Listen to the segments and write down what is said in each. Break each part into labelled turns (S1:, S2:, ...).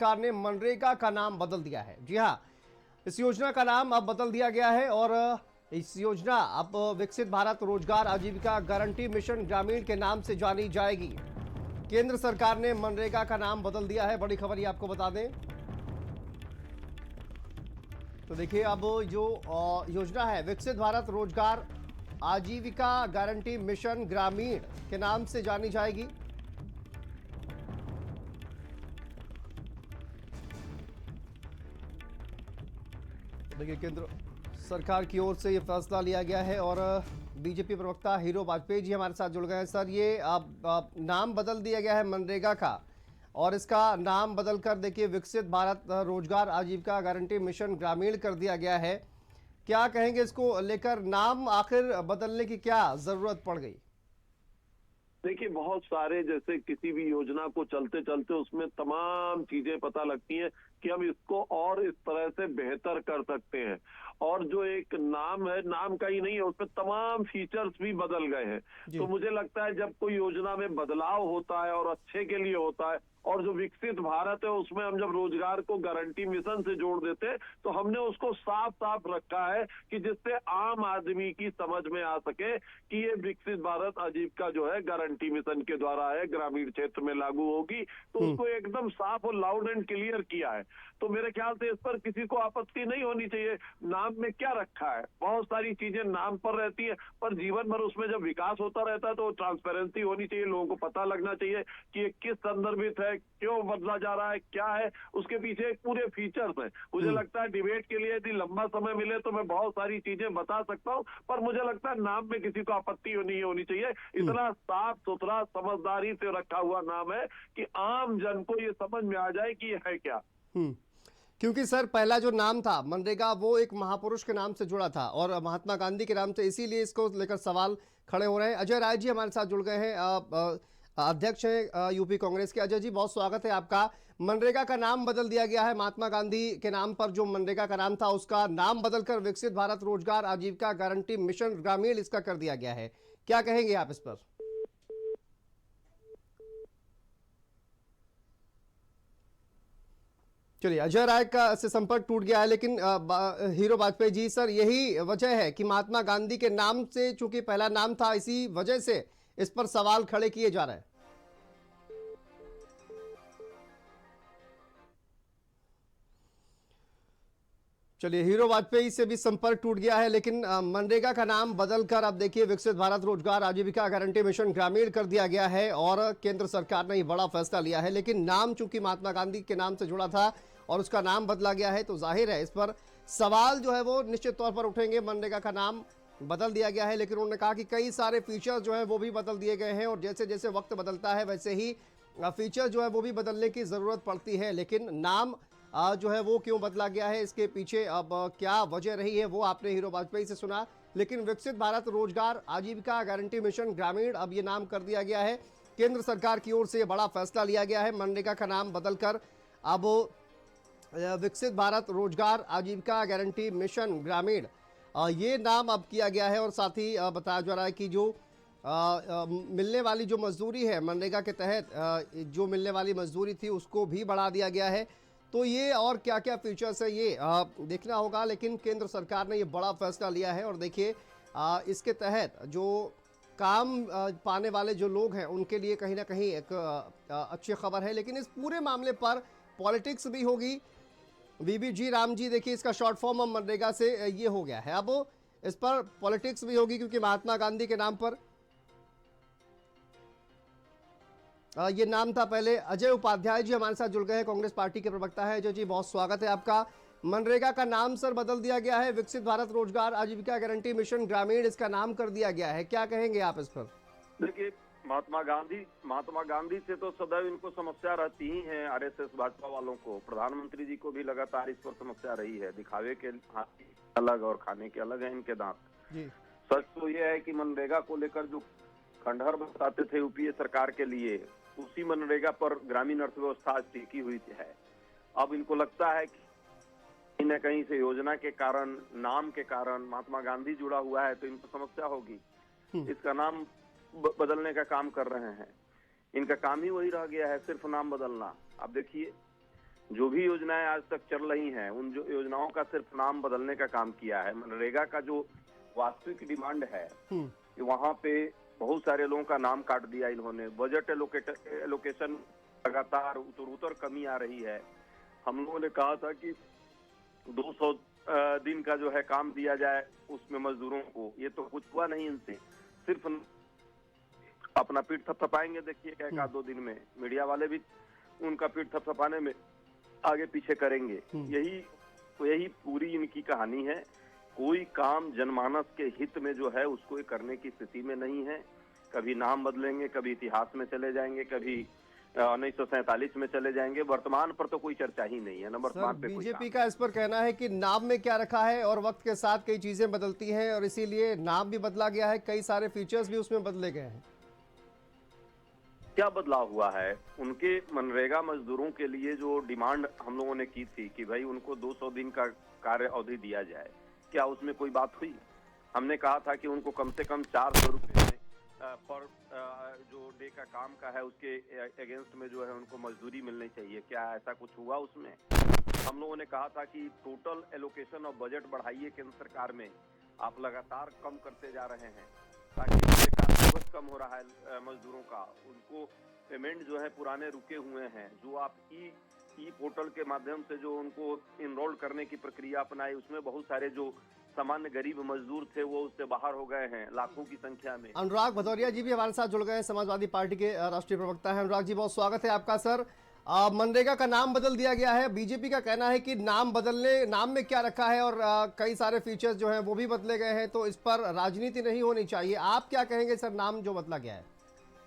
S1: सरकार ने मनरेगा का नाम बदल दिया है। जी हाँ, इस योजना का नाम अब बदल दिया गया है और इस योजना अब विकसित भारत रोजगार आजीविका गारंटी मिशन ग्रामीण के नाम से जानी जाएगी। केंद्र सरकार ने मनरेगा का नाम बदल दिया है। बड़ी खबर ये आपको बता दें तो देखिए, अब जो योजना है विकसित भारत रोजगार आजीविका गारंटी मिशन ग्रामीण के नाम से जानी जाएगी। देखिए, केंद्र सरकार की ओर से ये फैसला लिया गया है और बीजेपी प्रवक्ता हीरो वाजपेयी जी हमारे साथ जुड़ गए हैं। सर, ये अब नाम बदल दिया गया है मनरेगा का और इसका नाम बदलकर देखिए विकसित भारत रोजगार आजीविका गारंटी मिशन ग्रामीण कर दिया गया है। क्या कहेंगे इसको लेकर, नाम आखिर बदलने की क्या जरूरत पड़ गई?
S2: देखिए, बहुत सारे जैसे किसी भी योजना को चलते चलते उसमें तमाम चीजें पता लगती हैं कि हम इसको और इस तरह से बेहतर कर सकते हैं। और जो एक नाम है, नाम का ही नहीं है, उसमें तमाम फीचर्स भी बदल गए हैं। तो मुझे लगता है जब कोई योजना में बदलाव होता है और अच्छे के लिए होता है, और जो विकसित भारत है उसमें हम जब रोजगार को गारंटी मिशन से जोड़ देते हैं तो हमने उसको साफ साफ रखा है कि जिससे आम आदमी की समझ में आ सके कि ये विकसित भारत आजीविका जो है गारंटी मिशन के द्वारा है, ग्रामीण क्षेत्र में लागू होगी। तो उसको एकदम साफ और लाउड एंड क्लियर किया है। तो मेरे ख्याल से इस पर किसी को आपत्ति नहीं होनी चाहिए। नाम में क्या रखा है, बहुत सारी चीजें नाम पर रहती है, पर जीवन भर उसमें जब विकास होता रहता है तो ट्रांसपेरेंसी होनी चाहिए, लोगों को पता लगना चाहिए कि ये किस संदर्भित है, क्यों बदला जा रहा है, क्या है उसके पीछे पूरे फीचर्स हैं। मुझे लगता है डिबेट के लिए यदि लंबा समय मिले तो मैं बहुत सारी चीजें बता सकता हूं, पर मुझे लगता है नाम में किसी को आपत्ति नहीं होनी चाहिए। इतना साफ सुथरा समझदारी से रखा हुआ नाम है कि आम जन को ये समझ में आ जाए कि ये है क्या।
S1: क्योंकि सर, पहला जो नाम था मनरेगा वो एक महापुरुष के नाम से जुड़ा था और महात्मा गांधी के नाम से, इसीलिए इसको लेकर सवाल खड़े हो रहे हैं। अजय राय जी हमारे साथ जुड़ गए हैं, अध्यक्ष हैं यूपी कांग्रेस के। अजय जी, बहुत स्वागत है आपका। मनरेगा का नाम बदल दिया गया है, महात्मा गांधी के नाम पर जो मनरेगा का नाम था उसका नाम बदलकर विकसित भारत रोजगार आजीविका गारंटी मिशन ग्रामीण इसका कर दिया गया है। क्या कहेंगे आप इस पर? चलिए, अजय राय का से संपर्क टूट गया है, लेकिन हीरो वाजपेयी जी, सर यही वजह है कि महात्मा गांधी के नाम से चूंकि पहला नाम था, इसी वजह से इस पर सवाल खड़े किए जा रहे हैं। चलिए, हीरो वाजपेयी से भी संपर्क टूट गया है, लेकिन मनरेगा का नाम बदलकर अब देखिए विकसित भारत रोजगार आजीविका गारंटी मिशन ग्रामीण कर दिया गया है और केंद्र सरकार ने ये बड़ा फैसला लिया है। लेकिन नाम चूंकि महात्मा गांधी के नाम से जुड़ा था और उसका नाम बदला गया है, तो जाहिर है इस पर सवाल जो है वो निश्चित तौर पर उठेंगे। मनरेगा का नाम बदल दिया गया है, लेकिन उन्होंने कहा कि कई सारे फीचर्स जो है वो भी बदल दिए गए हैं और जैसे जैसे वक्त बदलता है वैसे ही फीचर जो है वो भी बदलने की ज़रूरत पड़ती है। लेकिन नाम जो है वो क्यों बदला गया है, इसके पीछे अब क्या वजह रही है, वो आपने हीरो वाजपेयी से सुना। लेकिन विकसित भारत रोजगार आजीविका गारंटी मिशन ग्रामीण अब ये नाम कर दिया गया है। केंद्र सरकार की ओर से बड़ा फैसला लिया गया है। मनरेगा का नाम बदलकर अब विकसित भारत रोजगार आजीविका गारंटी मिशन ग्रामीण ये नाम अब किया गया है। और साथ ही बताया जा रहा है कि जो मिलने वाली जो मजदूरी है मनरेगा के तहत, जो मिलने वाली मजदूरी थी उसको भी बढ़ा दिया गया है। तो ये और क्या क्या फीचर्स है ये देखना होगा, लेकिन केंद्र सरकार ने ये बड़ा फैसला लिया है। और देखिए, इसके तहत जो काम पाने वाले जो लोग हैं उनके लिए कहीं ना कहीं एक अच्छी खबर है। लेकिन इस पूरे मामले पर पॉलिटिक्स भी होगी। वीबीजी राम जी, देखिए इसका शॉर्ट फॉर्म अब मनरेगा से ये हो गया है। अब इस पर पॉलिटिक्स भी होगी क्योंकि महात्मा गांधी के नाम पर ये नाम था पहले। अजय उपाध्याय जी हमारे साथ जुड़ गए हैं, कांग्रेस पार्टी के प्रवक्ता है। अजय जी, बहुत स्वागत है आपका। मनरेगा का नाम सर बदल दिया गया है, विकसित भारत रोजगार आजीविका गारंटी मिशन ग्रामीण इसका नाम कर दिया गया है। क्या कहेंगे आप इस पर?
S3: देखिए, महात्मा गांधी से तो सदैव इनको समस्या रहती ही है। आरएसएस भाजपा वालों को, प्रधानमंत्री जी को भी लगातार इस पर समस्या रही है। दिखावे के हाथ अलग और खाने के अलग है इनके दांत जी। सच तो यह है कि मनरेगा को लेकर जो खंडहर बताते थे यूपीए सरकार के लिए, उसी मनरेगा पर ग्रामीण अर्थव्यवस्था आज टिकी हुई है। अब इनको लगता है कि कहीं न कहीं से योजना के कारण, नाम के कारण महात्मा गांधी जुड़ा हुआ है तो इनको समस्या होगी। इसका नाम बदलने का काम कर रहे हैं। इनका काम ही वही रह गया है, सिर्फ नाम बदलना। अब देखिए, जो भी योजनाएं आज तक चल रही हैं उन जो योजनाओं का सिर्फ नाम बदलने का काम किया है। मनरेगा का जो वास्तविक डिमांड है कि वहां पे बहुत सारे लोगों का नाम काट दिया इन्होंने। बजट एलोकेशन लगातार उत्तर कमी आ रही है। हम लोगों ने कहा था कि 200 दिन का जो है काम दिया जाए उसमें मजदूरों को, ये तो कुछ हुआ नहीं इनसे। सिर्फ अपना पीठ थपथपाएंगे, देखिएगा एक आध 2 दिन में मीडिया वाले भी उनका पीठ थपथपाने में आगे पीछे करेंगे। यही पूरी इनकी कहानी है। कोई काम जनमानस के हित में जो है उसको ये करने की स्थिति में नहीं है। कभी नाम बदलेंगे, कभी इतिहास में चले जाएंगे, कभी 1947 में चले जाएंगे। वर्तमान पर तो कोई चर्चा ही नहीं है ना। वर्तमान पे
S1: बीजेपी का इस पर कहना है कि नाम में क्या रखा है और वक्त के साथ कई चीजें बदलती हैं और इसीलिए नाम भी बदला गया है, कई सारे फीचर्स भी उसमें बदले गए हैं।
S3: क्या बदलाव हुआ है? उनके मनरेगा मजदूरों के लिए जो डिमांड हम लोगों ने की थी कि भाई उनको 200 दिन का कार्य अवधि दिया जाए, क्या उसमें कोई बात हुई? हमने कहा था कि उनको कम से कम 400 रुपये पर जो डे का काम का है उसके अगेंस्ट में जो है उनको मजदूरी मिलनी चाहिए। क्या ऐसा कुछ हुआ उसमें? हम लोगों ने कहा था कि टोटल एलोकेशन और बजट बढ़ाइए केंद्र सरकार में, आप लगातार कम करते जा रहे हैं ताकि बहुत कम हो रहा है मजदूरों का। उनको पेमेंट जो है पुराने रुके हुए हैं। जो आप ई पोर्टल के माध्यम से जो उनको इनरोल करने की प्रक्रिया अपनाई, उसमें बहुत सारे जो सामान्य गरीब मजदूर थे वो उससे बाहर हो गए हैं लाखों की संख्या में।
S1: अनुराग भदौरिया जी भी हमारे साथ जुड़ गए हैं, समाजवादी पार्टी के राष्ट्रीय प्रवक्ता हैं। अनुराग जी, बहुत स्वागत है आपका। सर, मनरेगा का नाम बदल दिया गया है। बीजेपी का कहना है कि नाम में क्या रखा है और कई सारे फीचर्स जो हैं वो भी बदले गए हैं, तो इस पर राजनीति नहीं होनी चाहिए। आप क्या कहेंगे सर, नाम जो बदला गया है?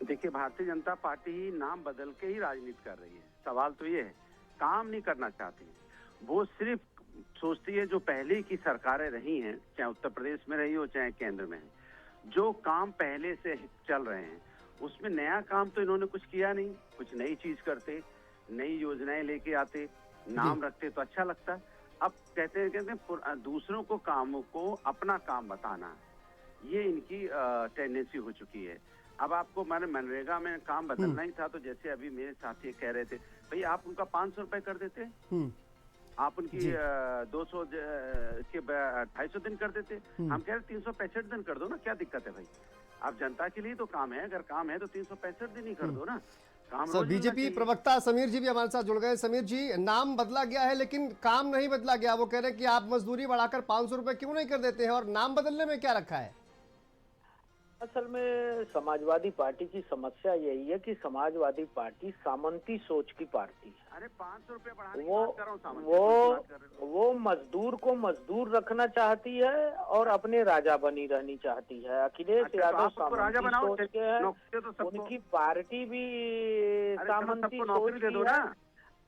S4: देखिए, भारतीय जनता पार्टी ही नाम बदल के ही राजनीति कर रही है। सवाल तो ये है, काम नहीं करना चाहती। वो सिर्फ सोचती है जो पहले की सरकारें रही हैं, चाहे उत्तर प्रदेश में रही हो चाहे केंद्र में, जो काम पहले से चल रहे हैं उसमें नया काम तो इन्होंने कुछ किया नहीं। कुछ नई चीज करते, नई योजनाएं लेके आते, नाम रखते तो अच्छा लगता। अब कहते हैं दूसरों को कामों को अपना काम बताना, ये इनकी टेंडेंसी हो चुकी है। अब आपको मैंने मनरेगा में काम बदलना ही था तो जैसे अभी मेरे साथी कह रहे थे, भाई आप उनका 500 रुपए कर देते, आप उनकी 200 के 250 दिन कर देते। हम कह रहे 365 दिन कर दो ना, क्या दिक्कत है भाई? आप जनता के लिए तो काम है, अगर काम है तो 365 दिन ही कर दो ना। काम
S1: सर, बीजेपी प्रवक्ता समीर जी भी हमारे साथ जुड़ गए। समीर जी, नाम बदला गया है लेकिन काम नहीं बदला गया। वो कह रहे हैं कि आप मजदूरी बढ़ाकर 500 रुपए क्यों नहीं कर देते हैं और नाम बदलने में क्या रखा है?
S5: असल में समाजवादी पार्टी की समस्या यही है कि समाजवादी पार्टी सामंती सोच की पार्टी है।
S4: अरे 500 रुपए बढ़ाने की बात कर रहा हूं,
S5: वो मजदूर को मजदूर रखना चाहती है और अपने राजा बनी रहनी चाहती है। अखिलेश यादव सामंती सोच के है, उनकी पार्टी भी सामंती सोच की है।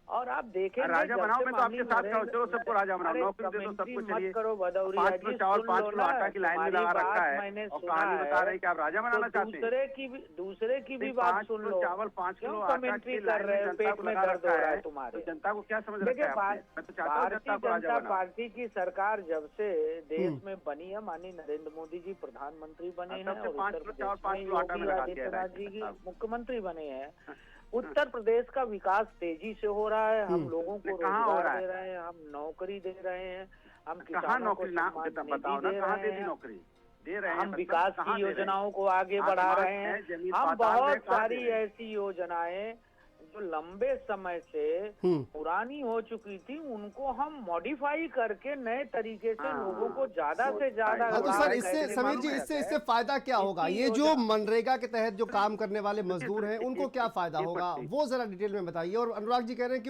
S5: और आप देखेंगे
S4: राजा बनाओ, मैं तो आपके साथ खड़ा हूं, चलो सबको राजा बनाओ, नौकरी दे दो सबको। चलिए, 5 किलो चावल 5 किलो आटा की लाइन में लगा रखा है और कहानी बता रहे कि आप राजा बनाना चाहते हैं।
S5: दूसरे की भी बात सुन लो।
S4: चावल 5 किलो आटा की
S5: कर रहे हैं, पेट में दर्द हो रहा है तुम्हारे।
S4: तो जनता को क्या समझ रखा है? मैं तो चाहता हूं जनता को राजा बनाओ।
S5: पार्टी की सरकार जब से देश में बनी है, माननीय नरेंद्र मोदी जी प्रधानमंत्री बने हैं और उत्तर प्रदेश में योगी आदित्यनाथ जी की मुख्यमंत्री बने हैं। उत्तर प्रदेश का विकास तेजी से हो रहा है। हम लोगों को रोजगार दे रहे हैं, हम नौकरी दे रहे हैं, हम किसानों को सम्मान निधि दे रहे हैं,
S4: नौकरी दे रहे हैं,
S5: हम विकास की योजनाओं को आगे बढ़ा रहे हैं। हम बहुत सारी ऐसी योजनाएं जो लंबे समय से पुरानी हो चुकी थी उनको हम मॉडिफाई करके नए तरीके से लोगों को ज्यादा से ज्यादा।
S1: तो सर, इससे समीर जी, इससे फायदा क्या होगा? ये जो मनरेगा के तहत जो काम करने वाले मजदूर हैं उनको क्या फायदा होगा, वो जरा डिटेल में बताइए। और अनुराग जी कह रहे हैं कि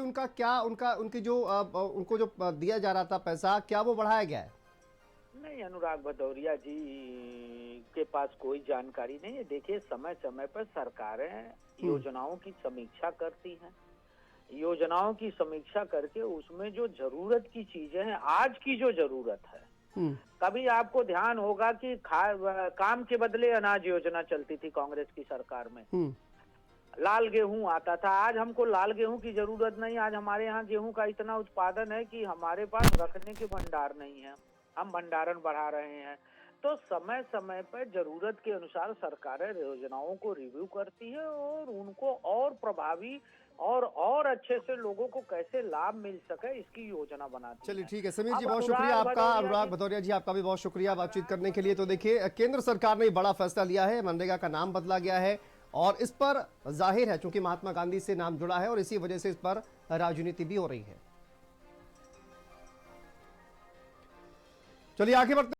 S1: उनकी जो उनको जो दिया जा रहा था पैसा, क्या वो बढ़ाया गया है?
S5: नहीं, अनुराग भदौरिया जी के पास कोई जानकारी नहीं है। देखिए, समय समय पर सरकारें योजनाओं की समीक्षा करती हैं। योजनाओं की समीक्षा करके उसमें जो जरूरत की चीजें हैं, आज की जो जरूरत है, कभी आपको ध्यान होगा कि काम के बदले अनाज योजना चलती थी कांग्रेस की सरकार में। लाल गेहूं आता था। आज हमको लाल गेहूं की जरूरत नहीं। आज हमारे यहाँ गेहूं का इतना उत्पादन है कि हमारे पास रखने के भंडार नहीं है, हम भंडारण बढ़ा रहे हैं। तो समय समय पर जरूरत के अनुसार सरकारें योजनाओं को रिव्यू करती है और उनको और प्रभावी और अच्छे से लोगों को कैसे लाभ मिल सके इसकी योजना बनाती
S1: चलिए
S5: है।
S1: ठीक है समीर जी,
S5: अब
S1: बहुत शुक्रिया
S5: अनुराग
S1: आपका।
S5: भदौरिया
S1: अनुराग
S5: जी-
S1: भदौरिया जी, आपका भी बहुत शुक्रिया बातचीत करने के लिए। तो देखिए, केंद्र सरकार ने बड़ा फैसला लिया है, मनरेगा का नाम बदला गया है और इस पर जाहिर है चूंकि महात्मा गांधी से नाम जुड़ा है और इसी वजह से इस पर राजनीति भी हो रही है। चलिए आगे बढ़ते